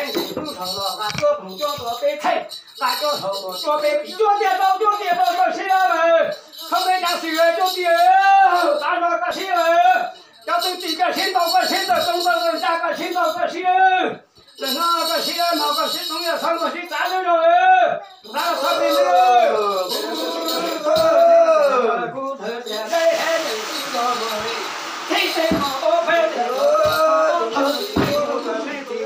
天地不成了，俺脚碰脚多被踩，俺脚头多脚被比，脚跌倒脚跌倒脚起来了，后面家水源就跌，大家个起来，要等地个先到个先的，东到个下个先到个先。 那个西安那个西中央三个西站着了，那上面那个骨头的黑黑的一个门，黑色毛白的头，头里有个黑的头，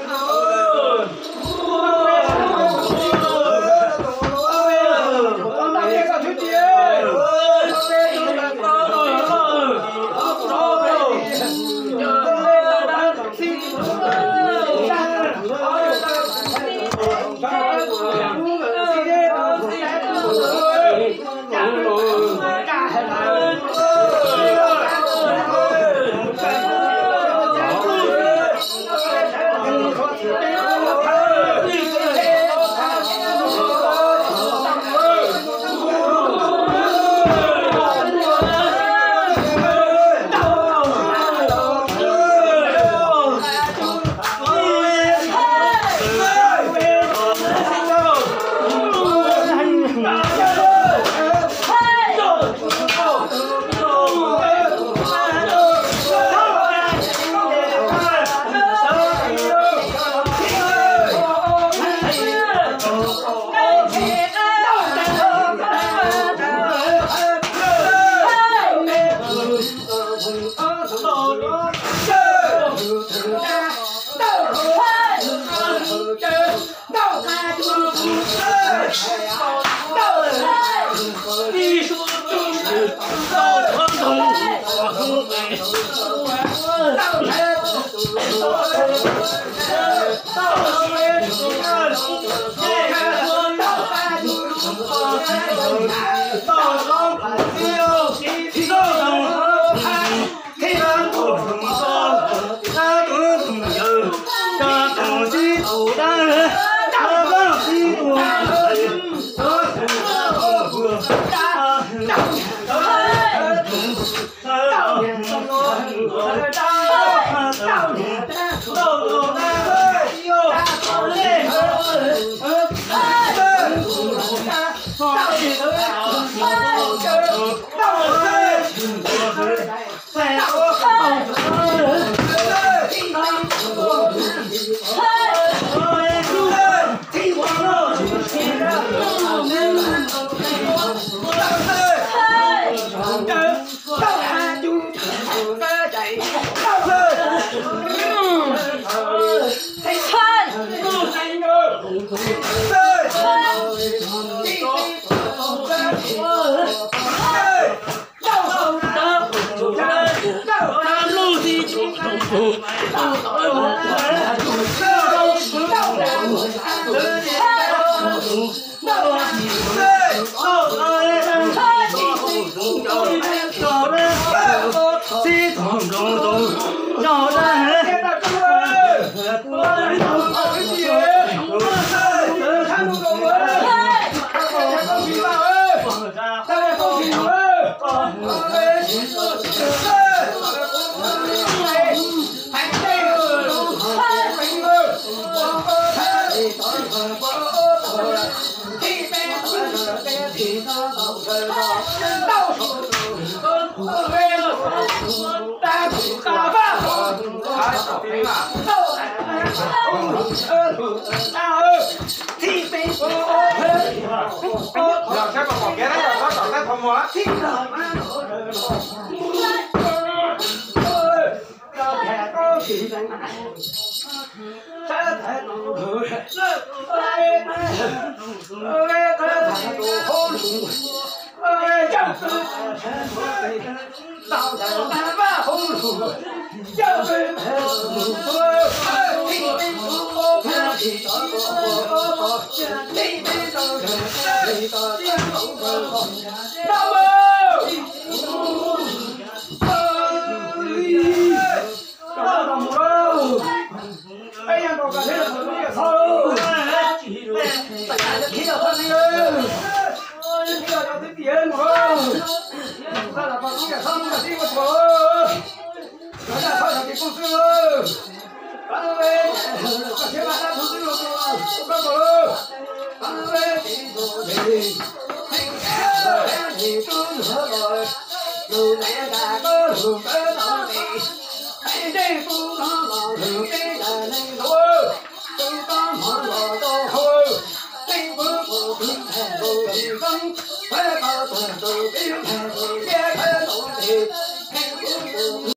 我那边个兄弟，那边有个你，你中何来？路难打个路得到你，海内不能